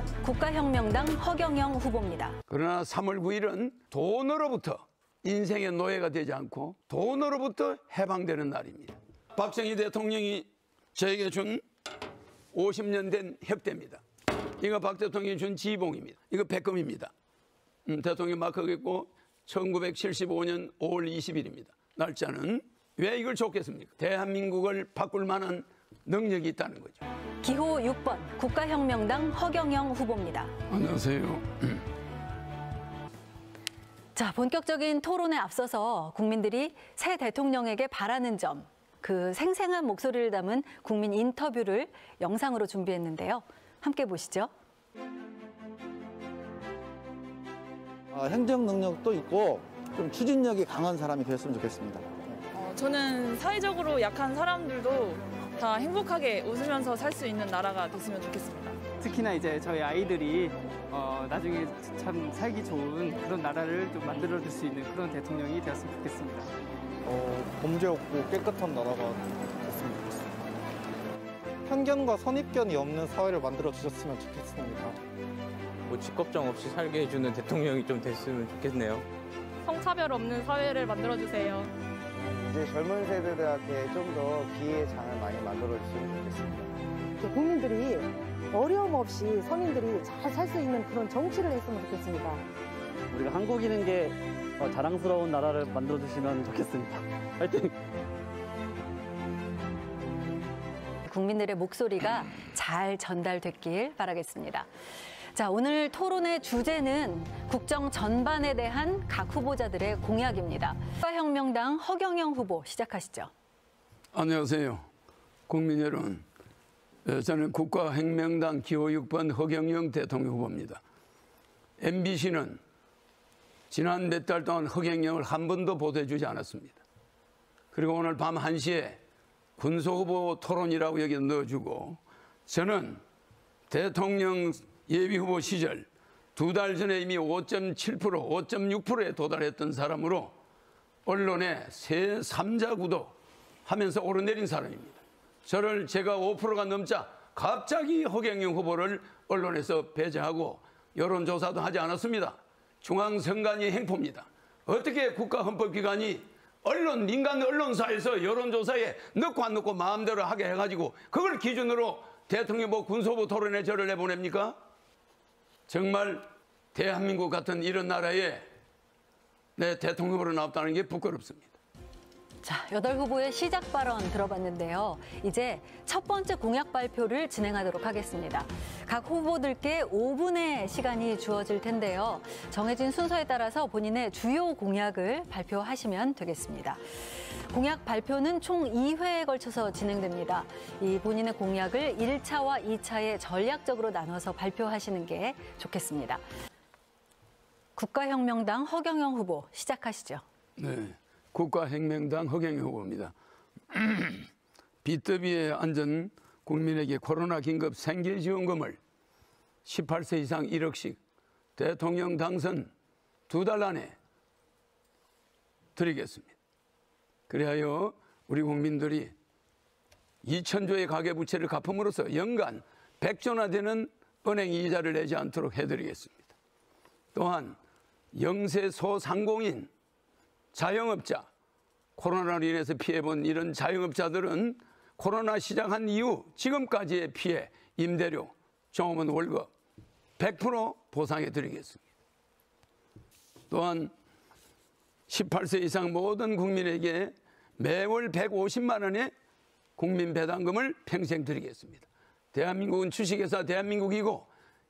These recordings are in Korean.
6번 국가혁명당 허경영 후보입니다. 그러나 3월 9일은 돈으로부터 인생의 노예가 되지 않고 돈으로부터 해방되는 날입니다. 박정희 대통령이 저에게 준 50년 된 협대입니다. 이거 박 대통령이 준 지봉입니다. 이거 백금입니다. 대통령 마크가 있고 1975년 5월 20일입니다. 날짜는 왜 이걸 줬겠습니까? 대한민국을 바꿀 만한 능력이 있다는 거죠. 기호 6번 국가혁명당 허경영 후보입니다. 안녕하세요. 자, 본격적인 토론에 앞서서 국민들이 새 대통령에게 바라는 점, 그 생생한 목소리를 담은 국민 인터뷰를 영상으로 준비했는데요. 함께 보시죠. 행정 능력도 있고 좀 추진력이 강한 사람이 됐으면 좋겠습니다. 저는 사회적으로 약한 사람들도 다 행복하게 웃으면서 살 수 있는 나라가 됐으면 좋겠습니다. 특히나 이제 저희 아이들이 나중에 참 살기 좋은 그런 나라를 좀 만들어줄 수 있는 그런 대통령이 되었으면 좋겠습니다. 범죄 없고 깨끗한 나라가 됐으면 좋겠습니다. 편견과 선입견이 없는 사회를 만들어 주셨으면 좋겠습니다. 직급정 없이 살게 해주는 대통령이 좀 됐으면 좋겠네요. 성차별 없는 사회를 만들어주세요. 이제 젊은 세대들한테 좀 더 기회의 장을 많이 만들어주시면 좋겠습니다. 국민들이 어려움 없이 서민들이 잘 살 수 있는 그런 정치를 했으면 좋겠습니다. 우리가 한국인인 게 자랑스러운 나라를 만들어주시면 좋겠습니다. 화이팅! 국민들의 목소리가 잘 전달됐길 바라겠습니다. 자, 오늘 토론의 주제는 국정 전반에 대한 각 후보자들의 공약입니다. 국가혁명당 허경영 후보 시작하시죠. 안녕하세요. 국민 여러분. 저는 국가혁명당 기호 6번 허경영 대통령 후보입니다. MBC는 지난 몇 달 동안 허경영을 한 번도 보도해주지 않았습니다. 그리고 오늘 밤 1시에 군소후보 토론이라고 여기 넣어주고 저는 대통령 예비후보 시절 2달 전에 이미 5.7%, 5.6%에 도달했던 사람으로 언론에 새 3자 구도 하면서 오르내린 사람입니다. 저를 제가 5%가 넘자 갑자기 허경영 후보를 언론에서 배제하고 여론조사도 하지 않았습니다. 중앙선관위 행포입니다. 어떻게 국가헌법기관이 민간 언론사에서 여론조사에 넣고 안 넣고 마음대로 하게 해가지고 그걸 기준으로 대통령 군소부 토론에 저를 내보냅니까? 정말 대한민국 같은 이런 나라에 내 대통령으로 나왔다는 게 부끄럽습니다. 자, 8후보의 시작 발언 들어봤는데요. 이제 첫 번째 공약 발표를 진행하도록 하겠습니다. 각 후보들께 5분의 시간이 주어질 텐데요. 정해진 순서에 따라서 본인의 주요 공약을 발표하시면 되겠습니다. 공약 발표는 총 2회에 걸쳐서 진행됩니다. 이 본인의 공약을 1차와 2차에 전략적으로 나눠서 발표하시는 게 좋겠습니다. 국가혁명당 허경영 후보 시작하시죠. 네. 국가혁명당 허경영 후보입니다. 빚더미에 앉은 국민에게 코로나 긴급 생계지원금을 18세 이상 1억씩 대통령 당선 2달 안에 드리겠습니다. 그리하여 우리 국민들이 2,000조의 가계부채를 갚음으로써 연간 100조나 되는 은행 이자를 내지 않도록 해드리겠습니다. 또한 영세 소상공인 자영업자, 코로나로 인해서 피해본 이런 자영업자들은 코로나 시작한 이후 지금까지의 피해, 임대료, 종업원 월급 100% 보상해 드리겠습니다. 또한 18세 이상 모든 국민에게 매월 150만 원의 국민 배당금을 평생 드리겠습니다. 대한민국은 주식회사 대한민국이고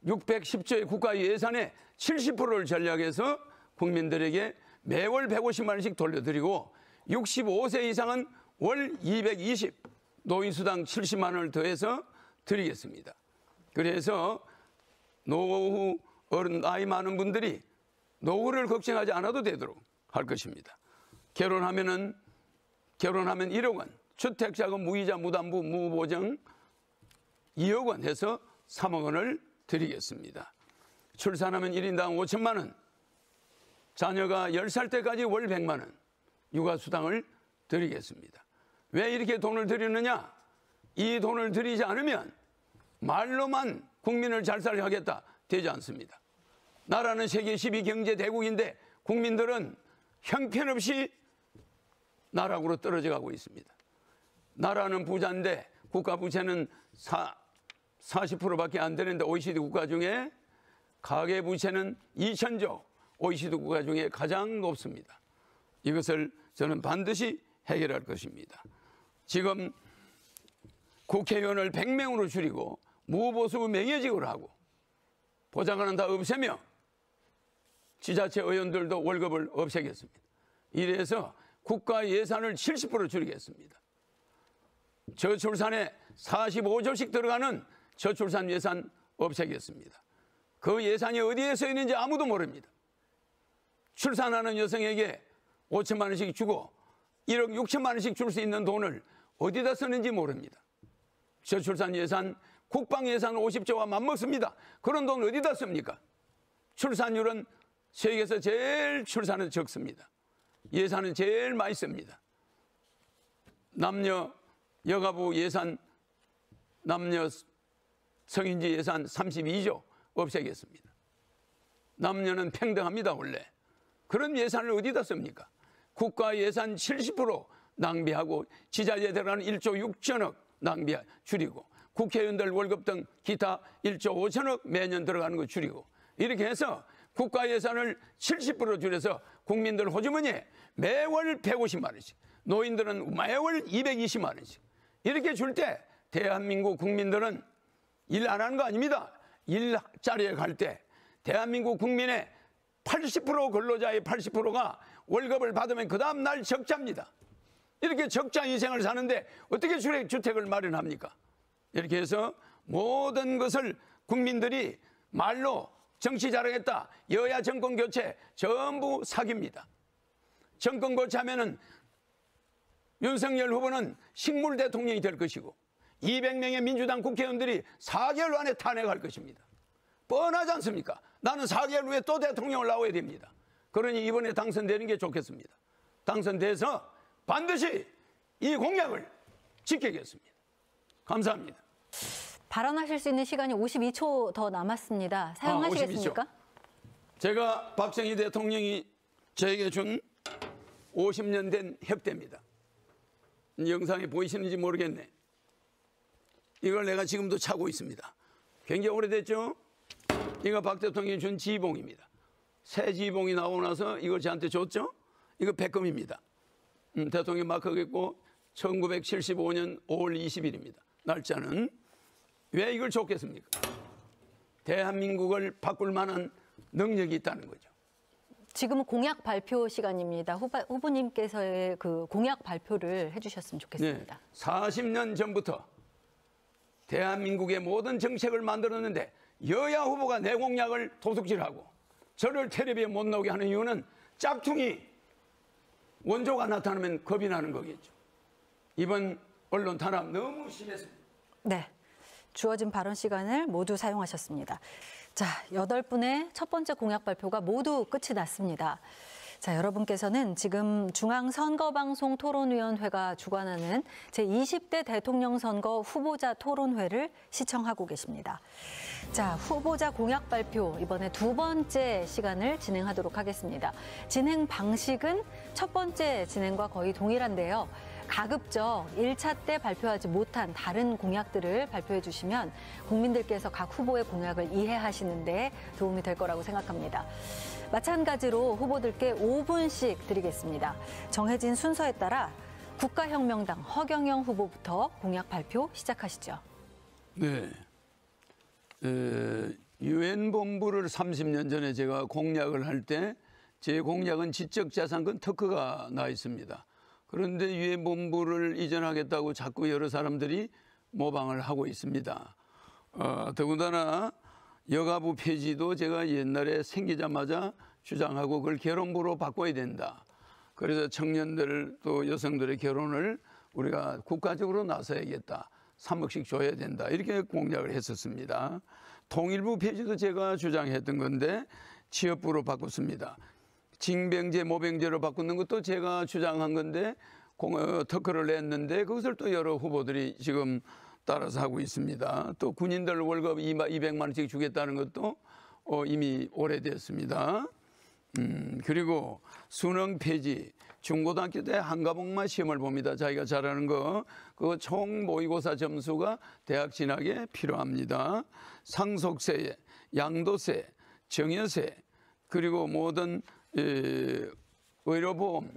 610조의 국가 예산의 70%를 전략해서 국민들에게 매월 150만 원씩 돌려드리고 65세 이상은 월 220, 노인수당 70만 원을 더해서 드리겠습니다. 그래서 노후 나이 많은 분들이 노후를 걱정하지 않아도 되도록 할 것입니다. 결혼하면 1억 원, 주택자금 무이자 무담보 무보정 2억 원 해서 3억 원을 드리겠습니다. 출산하면 1인당 5천만 원, 자녀가 10살 때까지 월 100만 원 육아수당을 드리겠습니다. 왜 이렇게 돈을 드리느냐? 이 돈을 드리지 않으면 말로만 국민을 잘 살게 하겠다 되지 않습니다. 나라는 세계 10위 경제 대국인데 국민들은 형편없이 나락으로 떨어져 가고 있습니다. 나라는 부자인데 국가 부채는 40%밖에 안 되는데 OECD 국가 중에 가계 부채는 2,000조, OECD 국가 중에 가장 높습니다. 이것을 저는 반드시 해결할 것입니다. 지금 국회의원을 100명으로 줄이고 무보수 명예직으로 하고 보좌관은 다 없애며 지자체 의원들도 월급을 없애겠습니다. 이래서 국가 예산을 70% 줄이겠습니다. 저출산에 45조씩 들어가는 저출산 예산 없애겠습니다. 그 예산이 어디에 써 있는지 아무도 모릅니다. 출산하는 여성에게 5천만 원씩 주고 1억 6천만 원씩 줄 수 있는 돈을 어디다 쓰는지 모릅니다. 저출산 예산, 국방 예산 50조와 맞먹습니다. 그런 돈 어디다 씁니까? 출산율은 세계에서 제일 출산은 적습니다. 예산은 제일 많이 씁니다. 남녀 여가부 예산, 남녀 성인지 예산 32조 없애겠습니다. 남녀는 평등합니다, 원래. 그런 예산을 어디다 씁니까? 국가 예산 70% 낭비하고 지자체에 들어가는 1조 6천억 낭비 줄이고 국회의원들 월급 등 기타 1조 5천억 매년 들어가는 거 줄이고 이렇게 해서 국가 예산을 70% 줄여서 국민들 호주머니에 매월 150만 원씩, 노인들은 매월 220만 원씩 이렇게 줄 때 대한민국 국민들은 일 안 하는 거 아닙니다. 일자리에 갈 때 대한민국 국민의 80% 근로자의 80%가 월급을 받으면 그 다음 날 적자입니다. 이렇게 적자 인생을 사는데 어떻게 주택을 마련합니까? 이렇게 해서 모든 것을 국민들이 말로 정치 잘하겠다, 여야 정권 교체 전부 사기입니다. 정권 교체하면은 윤석열 후보는 식물 대통령이 될 것이고 200명의 민주당 국회의원들이 4개월 안에 탄핵할 것입니다. 뻔하지 않습니까? 나는 4개월 후에 또 대통령을 나와야 됩니다. 그러니 이번에 당선되는 게 좋겠습니다. 당선돼서 반드시 이 공약을 지키겠습니다. 감사합니다. 발언하실 수 있는 시간이 52초 더 남았습니다. 사용하시겠습니까? 52초. 제가 박정희 대통령이 저에게 준 50년 된 협대입니다. 영상에 보이시는지 모르겠네. 이걸 내가 지금도 차고 있습니다. 굉장히 오래됐죠? 이거 박 대통령이 준 지봉입니다. 새 지봉이 나오고 나서 이걸 저한테 줬죠? 이거 백금입니다. 대통령 마크가 있고 1975년 5월 20일입니다. 날짜는. 왜 이걸 줬겠습니까? 대한민국을 바꿀 만한 능력이 있다는 거죠. 지금은 공약 발표 시간입니다. 후보님께서의 그 공약 발표를 해주셨으면 좋겠습니다. 네, 40년 전부터 대한민국의 모든 정책을 만들었는데 여야 후보가 내 공약을 도둑질하고 저를 텔레비에 못 나오게 하는 이유는 짝퉁이 원조가 나타나면 겁이 나는 거겠죠. 이번 언론 탄압 너무 심했습니다. 네, 주어진 발언 시간을 모두 사용하셨습니다. 자, 8분의 첫 번째 공약 발표가 모두 끝이 났습니다. 자, 여러분께서는 지금 중앙선거방송 토론위원회가 주관하는 제20대 대통령 선거 후보자 토론회를 시청하고 계십니다. 자, 후보자 공약 발표 이번에 두 번째 시간을 진행하도록 하겠습니다. 진행 방식은 첫 번째 진행과 거의 동일한데요. 가급적 1차 때 발표하지 못한 다른 공약들을 발표해 주시면 국민들께서 각 후보의 공약을 이해하시는 데 도움이 될 거라고 생각합니다. 마찬가지로 후보들께 5분씩 드리겠습니다. 정해진 순서에 따라 국가혁명당 허경영 후보부터 공약 발표 시작하시죠. 네. 유엔 본부를 30년 전에 제가 공약을 할 때 제 공약은 지적자산권 특허가 나 있습니다. 그런데 유엔 본부를 이전하겠다고 자꾸 여러 사람들이 모방을 하고 있습니다. 더군다나 여가부 폐지도 제가 옛날에 생기자마자 주장하고 그걸 결혼부로 바꿔야 된다. 그래서 청년들 또 여성들의 결혼을 우리가 국가적으로 나서야겠다. 3억씩 줘야 된다. 이렇게 공약을 했었습니다. 통일부 폐지도 제가 주장했던 건데 취업부로 바꿨습니다. 징병제, 모병제로 바꾸는 것도 제가 주장한 건데 특허를 냈는데 그것을 또 여러 후보들이 지금 따라서 하고 있습니다. 또 군인들 월급 200만 원씩 주겠다는 것도 이미 오래됐습니다. 그리고 수능 폐지, 중고등학교 때 한 과목만 시험을 봅니다. 자기가 잘하는 거, 그 총 모의고사 점수가 대학 진학에 필요합니다. 상속세, 양도세, 증여세, 그리고 모든 의료보험,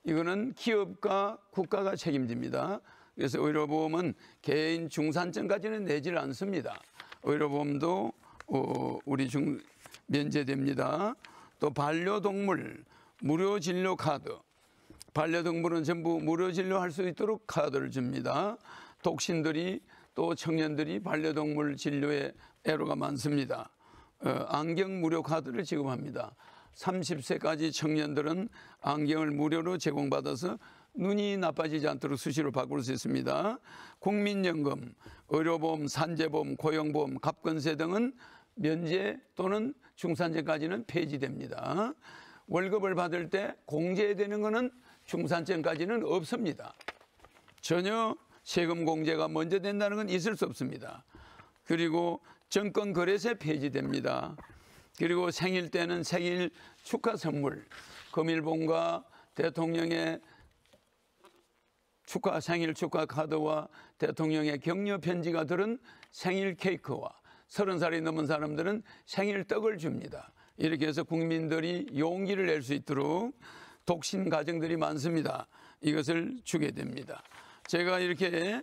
이거는 기업과 국가가 책임집니다. 그래서 의료보험은 개인 중산층까지는 내질 않습니다. 의료보험도 우리 면제됩니다. 또 반려동물 무료 진료 카드, 반려동물은 전부 무료 진료할 수 있도록 카드를 줍니다. 독신들이 또 청년들이 반려동물 진료에 애로가 많습니다. 안경 무료 카드를 지급합니다. 30세까지 청년들은 안경을 무료로 제공받아서 눈이 나빠지지 않도록 수시로 바꿀 수 있습니다. 국민연금, 의료보험, 산재보험, 고용보험, 갑근세 등은 면제 또는 중산층까지는 폐지됩니다. 월급을 받을 때 공제되는 것은 중산층까지는 없습니다. 전혀 세금 공제가 먼저 된다는 건 있을 수 없습니다. 그리고 정권거래세 폐지됩니다. 그리고 생일 때는 생일 축하 선물, 금일봉과 대통령의 생일 축하 카드와 대통령의 격려 편지가 들은 생일 케이크와 30살이 넘은 사람들은 생일 떡을 줍니다. 이렇게 해서 국민들이 용기를 낼 수 있도록 독신 가정들이 많습니다. 이것을 주게 됩니다. 제가 이렇게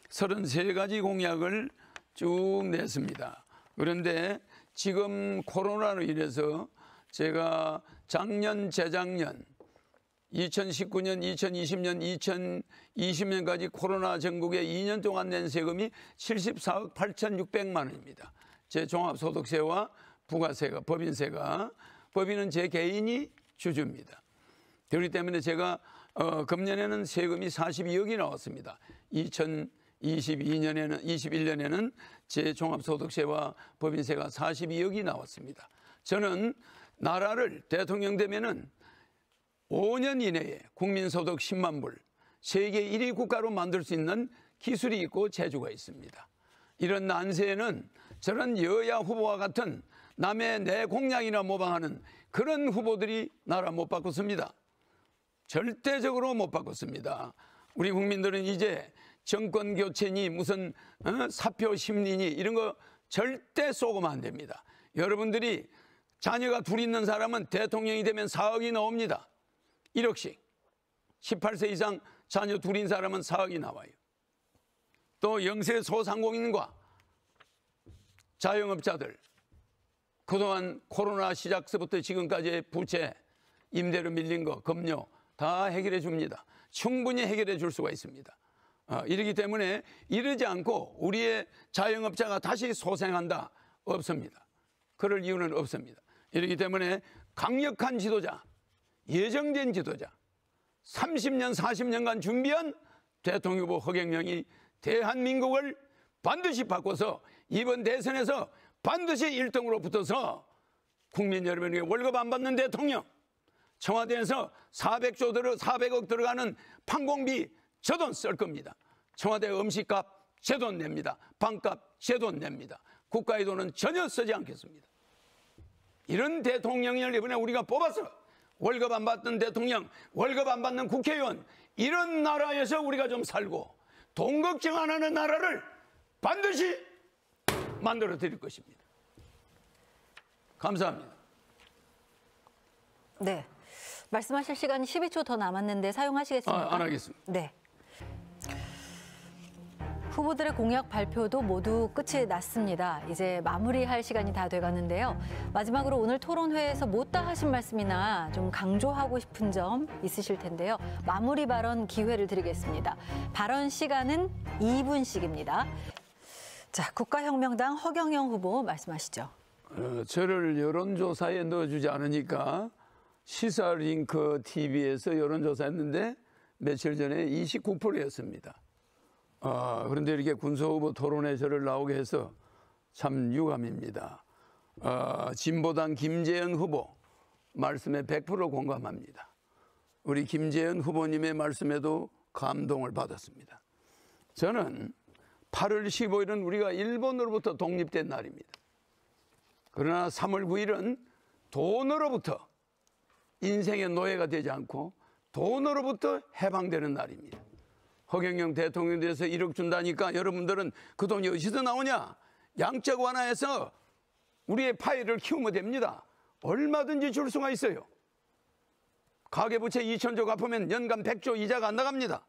33가지 공약을 쭉 냈습니다. 그런데 지금 코로나로 인해서 제가 작년, 재작년 2019년, 2020년, 2020년까지 코로나 전국에 2년 동안 낸 세금이 74억 8,600만 원입니다. 제 종합소득세와 부가세가, 법인은 제 개인이 주주입니다. 그렇기 때문에 제가 금년에는 세금이 42억이 나왔습니다. 21년에는 제 종합소득세와 법인세가 42억이 나왔습니다. 저는 나라를 대통령 되면은 5년 이내에 국민소득 10만 불, 세계 1위 국가로 만들 수 있는 기술이 있고 재주가 있습니다. 이런 난세에는 저런 여야 후보와 같은 남의 내 공약이나 모방하는 그런 후보들이 나라 못 바꿨습니다. 절대적으로 못 바꿨습니다. 우리 국민들은 이제 정권 교체니 무슨 사표 심리니 이런 거 절대 쏘고만 안 됩니다. 여러분들이 자녀가 둘 있는 사람은 대통령이 되면 4억이 나옵니다. 1억씩. 18세 이상 자녀 둘인 사람은 4억이 나와요. 또 영세 소상공인과 자영업자들, 그동안 코로나 시작서부터 지금까지의 부채, 임대료 밀린 거, 금료 다 해결해 줍니다. 충분히 해결해 줄 수가 있습니다. 이러기 때문에 이러지 않고 우리의 자영업자가 다시 소생한다? 없습니다. 그럴 이유는 없습니다. 이러기 때문에 강력한 지도자, 예정된 지도자, 30년, 40년간 준비한 대통령 후보 허경영이 대한민국을 반드시 바꿔서 이번 대선에서 반드시 1등으로 붙어서 국민 여러분에게 월급 안 받는 대통령, 청와대에서 400억 들어가는 판공비 저 돈 쓸 겁니다. 청와대 음식값 제 돈 냅니다. 방값 제 돈 냅니다. 국가의 돈은 전혀 쓰지 않겠습니다. 이런 대통령을 이번에 우리가 뽑아서 월급 안 받는 대통령, 월급 안 받는 국회의원, 이런 나라에서 우리가 좀 살고 돈 걱정 안 하는 나라를 반드시 만들어 드릴 것입니다. 감사합니다. 네, 말씀하실 시간이 12초 더 남았는데 사용하시겠습니까? 안 하겠습니다. 네. 후보들의 공약 발표도 모두 끝이 났습니다. 이제 마무리할 시간이 다 돼가는데요. 마지막으로 오늘 토론회에서 못다 하신 말씀이나 좀 강조하고 싶은 점 있으실 텐데요. 마무리 발언 기회를 드리겠습니다. 발언 시간은 2분씩입니다. 자, 국가혁명당 허경영 후보 말씀하시죠. 저를 여론조사에 넣어주지 않으니까 시사링크 TV에서 여론조사했는데 며칠 전에 29%였습니다. 그런데 이렇게 군소후보 토론에 저를 나오게 해서 참 유감입니다. 진보당 김재현 후보 말씀에 100% 공감합니다. 우리 김재현 후보님의 말씀에도 감동을 받았습니다. 저는 8월 15일은 우리가 일본으로부터 독립된 날입니다. 그러나 3월 9일은 돈으로부터 인생의 노예가 되지 않고 돈으로부터 해방되는 날입니다. 허경영 대통령에 대해서 1억 준다니까 여러분들은 그 돈이 어디서 나오냐? 양적 완화해서 우리의 파이를 키우면 됩니다. 얼마든지 줄 수가 있어요. 가계부채 2,000조 갚으면 연간 100조 이자가 안 나갑니다.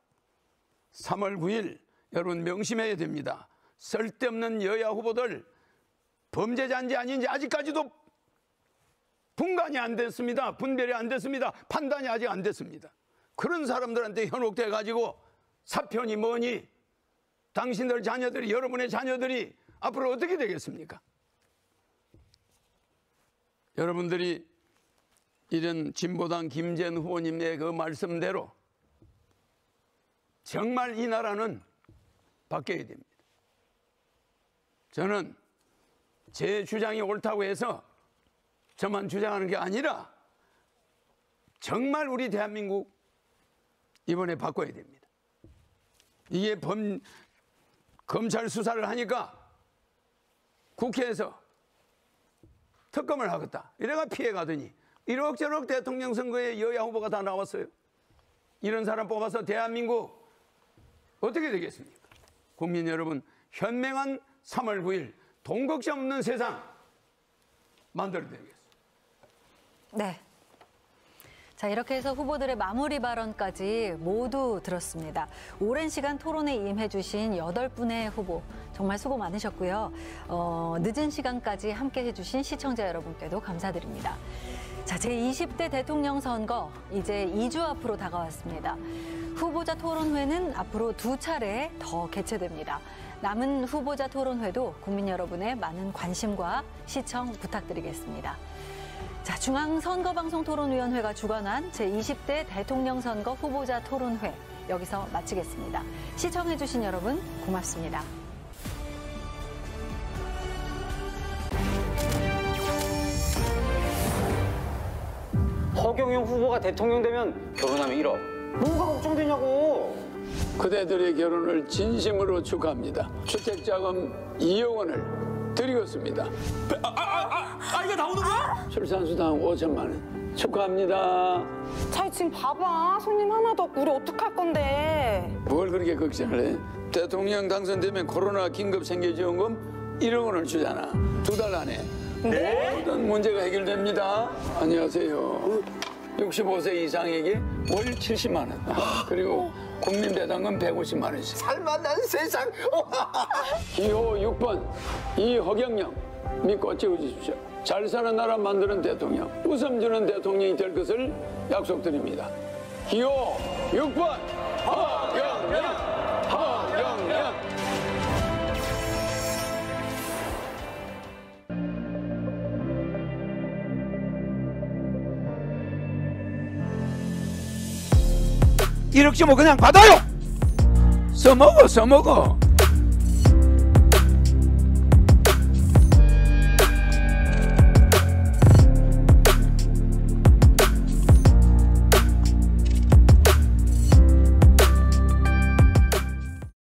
3월 9일 여러분 명심해야 됩니다. 쓸데없는 여야 후보들 범죄자인지 아닌지 아직까지도 분간이 안 됐습니다. 분별이 안 됐습니다. 판단이 아직 안 됐습니다. 그런 사람들한테 현혹돼 가지고 사편이 뭐니? 당신들 자녀들이, 여러분의 자녀들이 앞으로 어떻게 되겠습니까? 여러분들이 이런 진보당 김재현 후보님의 그 말씀대로 정말 이 나라는 바뀌어야 됩니다. 저는 제 주장이 옳다고 해서 저만 주장하는 게 아니라 정말 우리 대한민국 이번에 바꿔야 됩니다. 이게 검찰 수사를 하니까 국회에서 특검을 하겠다 이래가 피해가더니 이럭저럭 대통령 선거에 여야 후보가 다 나왔어요. 이런 사람 뽑아서 대한민국 어떻게 되겠습니까? 국민 여러분, 현명한 3월 9일 돈 걱정 없는 세상 만들어드리겠습니다. 네. 자, 이렇게 해서 후보들의 마무리 발언까지 모두 들었습니다. 오랜 시간 토론에 임해주신 8분의 후보 정말 수고 많으셨고요. 늦은 시간까지 함께 해주신 시청자 여러분께도 감사드립니다. 자, 제20대 대통령 선거 이제 2주 앞으로 다가왔습니다. 후보자 토론회는 앞으로 2차례 더 개최됩니다. 남은 후보자 토론회도 국민 여러분의 많은 관심과 시청 부탁드리겠습니다. 자, 중앙선거방송토론위원회가 주관한 제20대 대통령 선거 후보자 토론회 여기서 마치겠습니다. 시청해주신 여러분 고맙습니다. 허경영 후보가 대통령 되면 결혼하면 1억. 뭐가 걱정되냐고. 그대들의 결혼을 진심으로 축하합니다. 주택자금 2억 원을 드리겠습니다. 이거 나오는 거야? 출산수당 5천만 원 축하합니다. 자, 지금 봐봐. 손님 하나도 없고 우리 어떡할 건데. 뭘 그렇게 걱정을 해? 대통령 당선되면 코로나 긴급 생계지원금 1억 원을 주잖아. 2달 안에. 네? 모든 문제가 해결됩니다. 안녕하세요. 65세 이상에게 월 70만 원. 그리고 국민배당금 150만 원씩. 살만한 세상. 기호 6번 이허경영 믿고 찍어주십시오. 잘 사는 나라 만드는 대통령, 웃음 주는 대통령이 될 것을 약속드립니다. 기호 6번 허경영, 허경영. 이렇게 뭐 그냥 받아요. 써먹어.